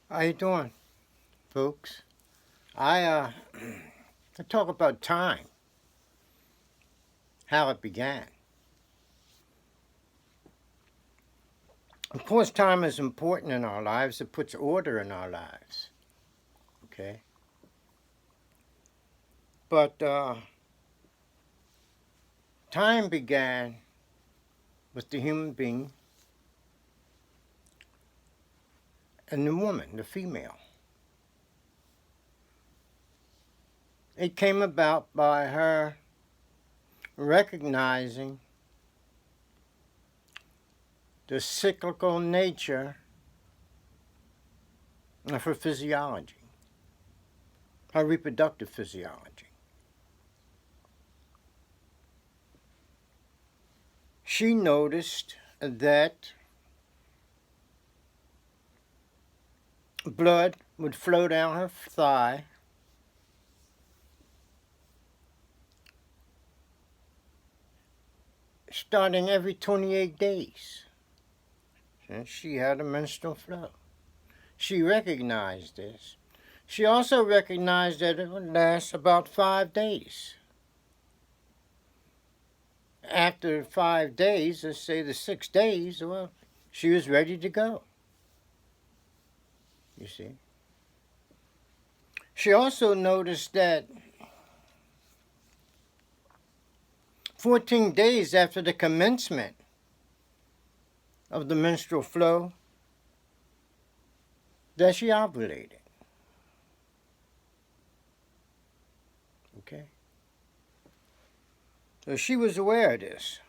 How you doing, folks? I I talk about time, how it began. Of course, time is important in our lives. It puts order in our lives. Okay, but time began with the human being and the woman, the female. It came about by her recognizing the cyclical nature of her physiology, her reproductive physiology. She noticed that blood would flow down her thigh starting every 28 days since she had a menstrual flow. She recognized this. She also recognized that it would last about 5 days. After 5 days, let's say the 6 days, well, she was ready to go. You see. She also noticed that 14 days after the commencement of the menstrual flow, that she ovulated. Okay? So she was aware of this.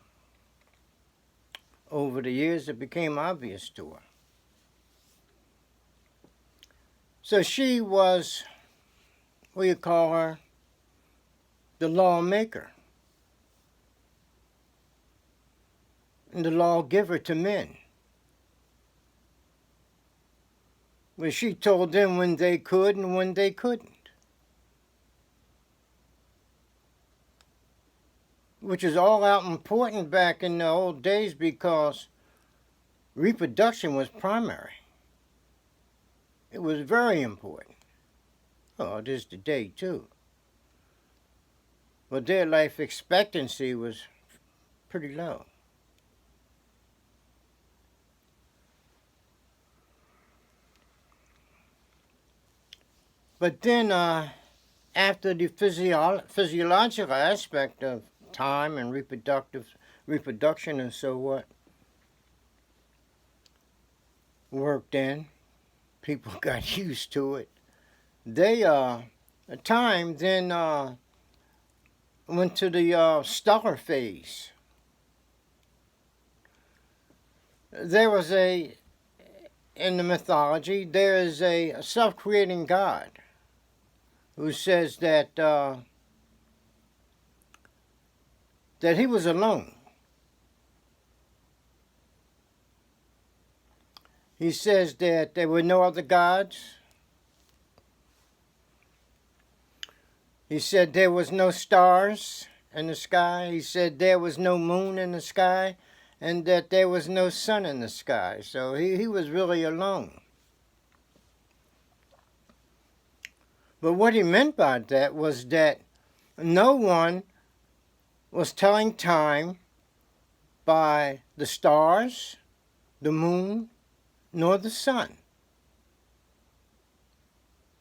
Over the years, it became obvious to her. So she was, what do you call her, the lawmaker and the lawgiver to men. Where she told them when they could and when they couldn't. Which is all out important back in the old days because reproduction was primary. It was very important. Oh, it is today too. But their life expectancy was pretty low. But then, after the physiological aspect of time and reproduction and so what worked in, people got used to it. They time then went to the stellar phase. There was in the mythology, there is a self-creating God who says that he was alone. He says that there were no other gods. He said there was no stars in the sky. He said there was no moon in the sky, and that there was no sun in the sky. So he was really alone. But what he meant by that was that no one was telling time by the stars, the moon, nor the sun.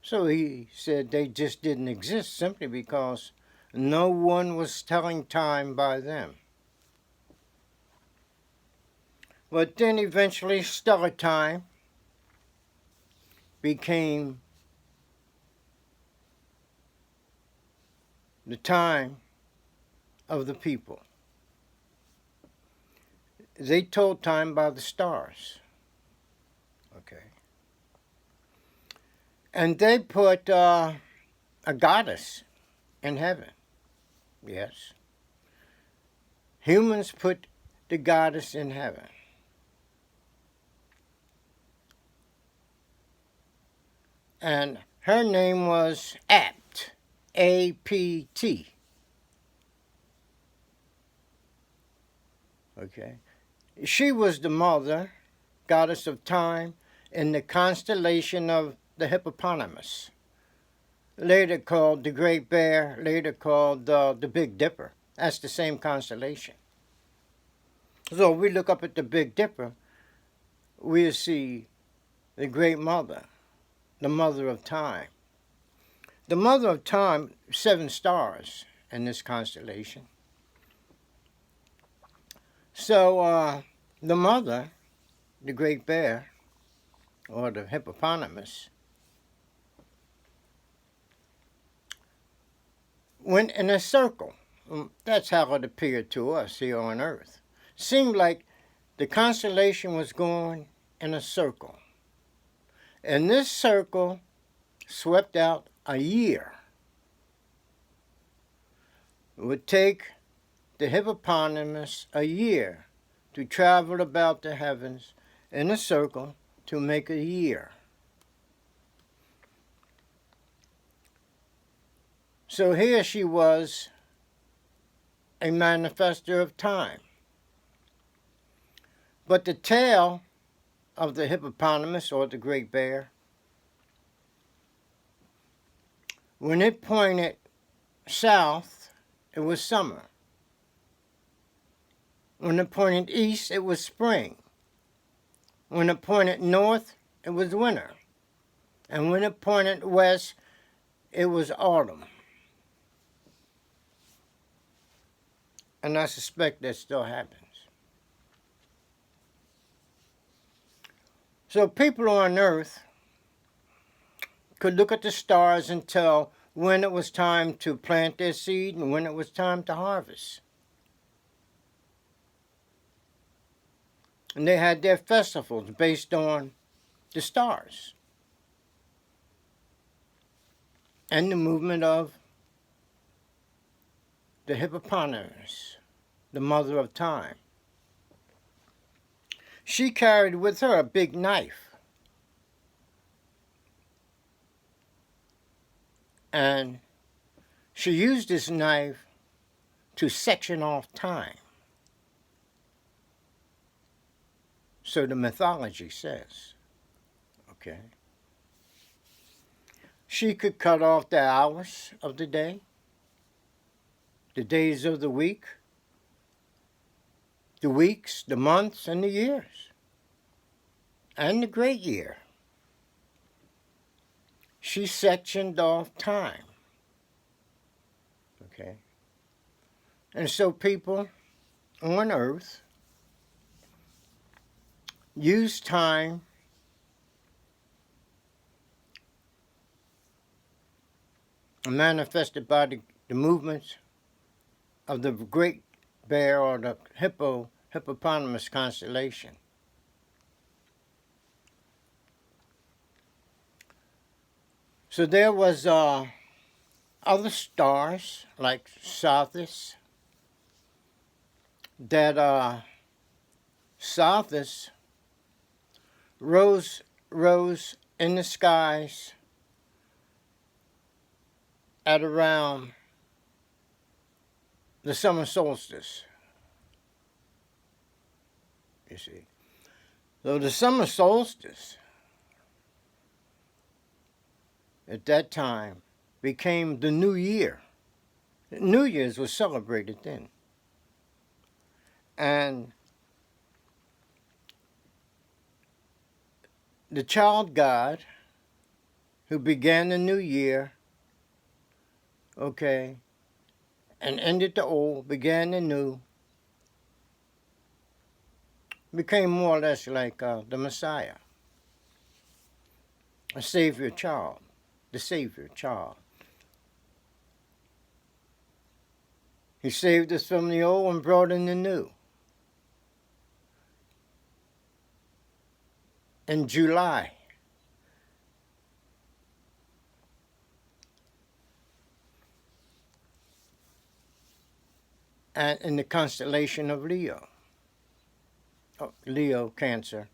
So he said they just didn't exist simply because no one was telling time by them. But then eventually stellar time became the time of the people. They told time by the stars. Okay. And they put a goddess in heaven. Yes. Humans put the goddess in heaven. And her name was Apt. A-P-T. Okay. She was the mother, goddess of time, in the constellation of the hippopotamus, later called the Great Bear, later called the Big Dipper. That's the same constellation. So if we look up at the Big Dipper, we'll see the Great Mother, the Mother of Time. The Mother of Time, 7 stars in this constellation. So the Mother, the Great Bear, or the hippopotamus, went in a circle. That's how it appeared to us here on Earth. Seemed like the constellation was going in a circle. And this circle swept out a year. It would take the hippopotamus a year to travel about the heavens in a circle to make a year. So here she was, a manifester of time. But the tail of the hippopotamus, or the Great Bear, when it pointed south, it was summer. When it pointed east, it was spring. When it pointed north, it was winter. And when it pointed west, it was autumn. And I suspect that still happens. So people on Earth could look at the stars and tell when it was time to plant their seed and when it was time to harvest. And they had their festivals based on the stars and the movement of the hippopotamus, the Mother of Time. She carried with her a big knife. And she used this knife to section off time. So the mythology says, okay. She could cut off the hours of the day, the days of the week, the weeks, the months, and the years, and the great year. She sectioned off time, okay? And so people on Earth use time manifested by the movements of the Great Bear or the hippopotamus constellation. So there was other stars like Sothis that Sothis rose in the skies at around the summer solstice, you see. So the summer solstice at that time became the New Year. New Year's was celebrated then. And the child God who began the new year, okay, and ended the old, began the new, became more or less like the Messiah, a Savior child, the Savior child. He saved us from the old and brought in the new. In July, and in the constellation of Leo, Leo, Cancer.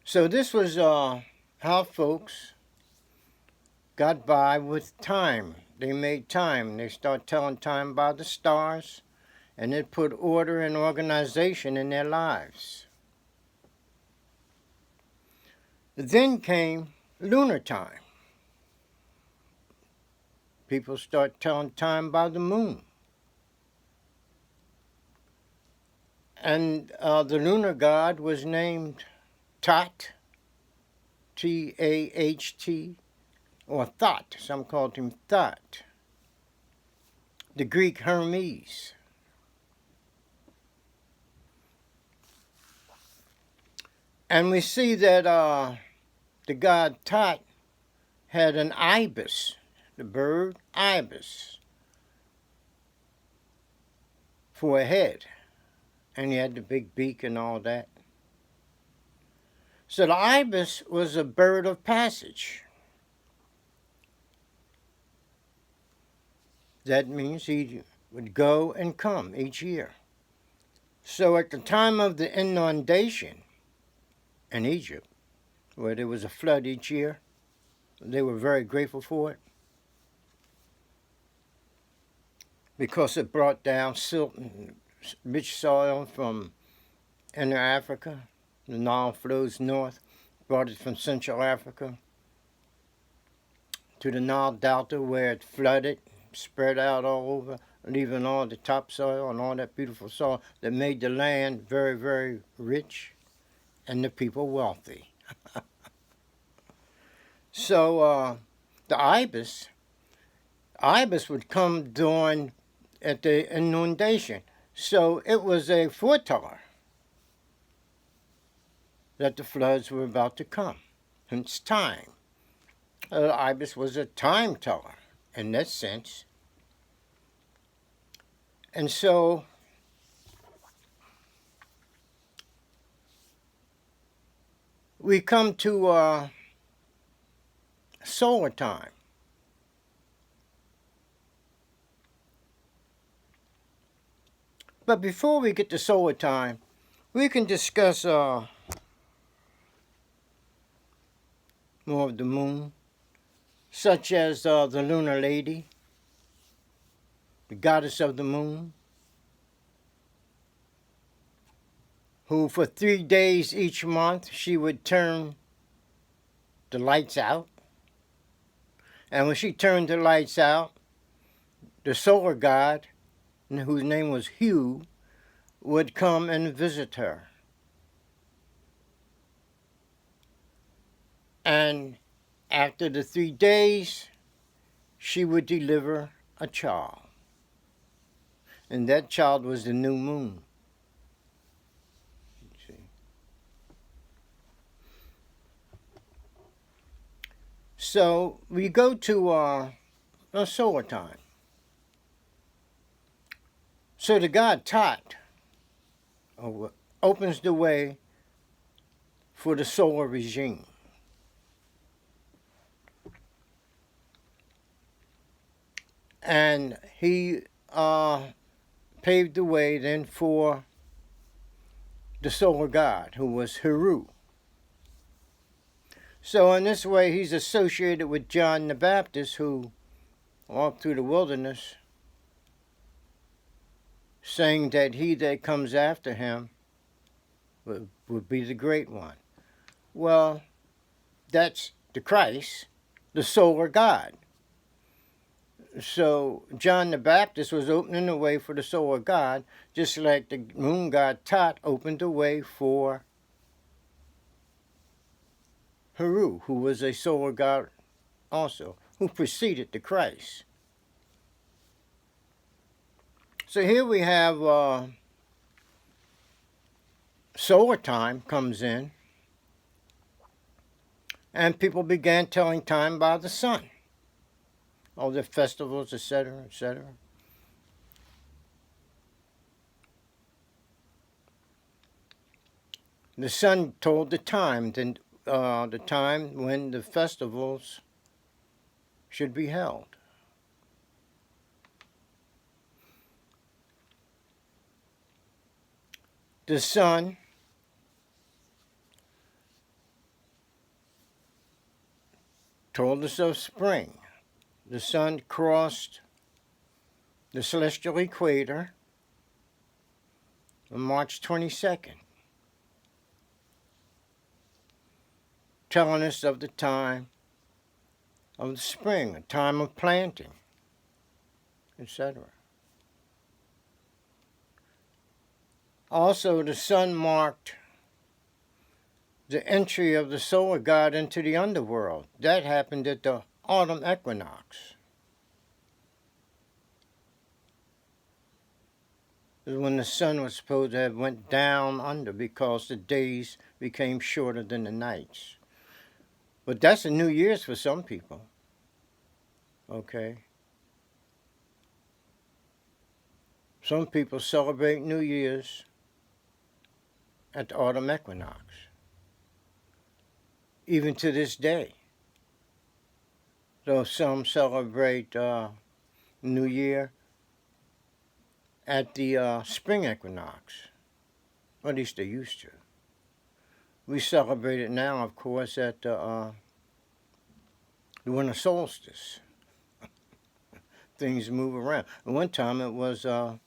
So this was how folks got by with time. They made time. They started telling time by the stars and it put order and organization in their lives. Then came lunar time. People start telling time by the moon. And the lunar god was named Tat, T-A-H-T, or Thot. Some called him Thot. The Greek Hermes. And we see that the god Tot had an ibis, the bird ibis, for a head. And he had the big beak and all that. So the ibis was a bird of passage. That means he would go and come each year. So at the time of the inundation in Egypt, where there was a flood each year, they were very grateful for it because it brought down silt and rich soil from inner Africa. The Nile flows north, brought it from Central Africa to the Nile Delta, where it flooded, spread out all over, leaving all the topsoil and all that beautiful soil that made the land very, very rich and the people wealthy. So the ibis would come during at the inundation. So it was a foreteller that the floods were about to come, hence time. The ibis was a time teller in that sense. And so we come to solar time. But before we get to solar time, we can discuss more of the moon, such as the lunar lady, the goddess of the moon, who for 3 days each month she would turn the lights out. And when she turned the lights out, the solar god, whose name was Hu, would come and visit her. And after the 3 days, she would deliver a child. And that child was the new moon. So we go to solar time. So the god Tot opens the way for the solar regime. And he paved the way then for the solar god, who was Heru. So in this way, he's associated with John the Baptist, who walked through the wilderness, saying that he that comes after him would be the great one. Well, that's the Christ, the solar God. So John the Baptist was opening the way for the solar God, just like the moon god Tot opened the way for Heru, who was a solar god also, who preceded the Christ. So here we have solar time comes in, and people began telling time by the sun. All the festivals, etc., etc. The sun told the time when the festivals should be held. The sun told us of spring. The sun crossed the celestial equator on March 22nd, telling us of the time of the spring, a time of planting, etc. Also, the sun marked the entry of the solar god into the underworld. That happened at the autumn equinox. When the sun was supposed to have went down under because the days became shorter than the nights. But that's a New Year's for some people. Okay? Some people celebrate New Year's at the autumn equinox. Even to this day. Though some celebrate New Year at the spring equinox. Or at least they used to. We celebrate it now, of course, at the winter solstice. Things move around. At one time it was the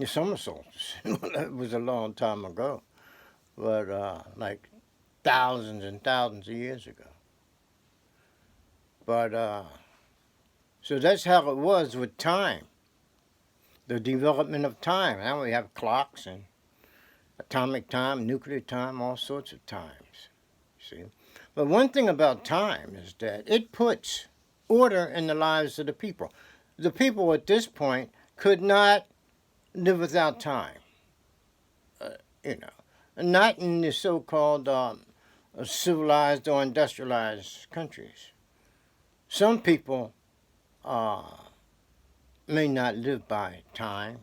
summer solstice. It was a long time ago. But like thousands and thousands of years ago. But so that's how it was with time. The development of time. Now we have clocks and atomic time, nuclear time, all sorts of times. See? But one thing about time is that it puts order in the lives of the people. The people at this point could not live without time. Not in the so-called civilized or industrialized countries. Some people may not live by time,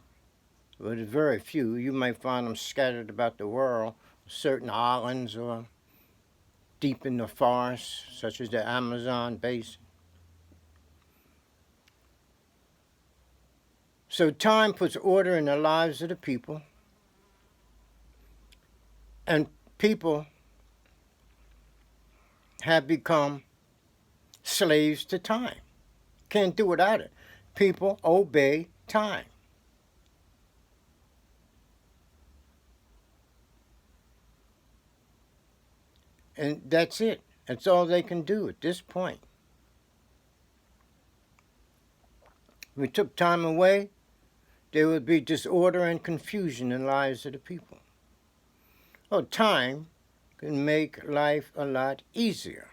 but very few. You may find them scattered about the world, certain islands or deep in the forests, such as the Amazon basin. So time puts order in the lives of the people, and people have become slaves to time. Can't do without it. People obey time. And that's it. That's all they can do at this point. If we took time away, there would be disorder and confusion in the lives of the people. Oh, time can make life a lot easier.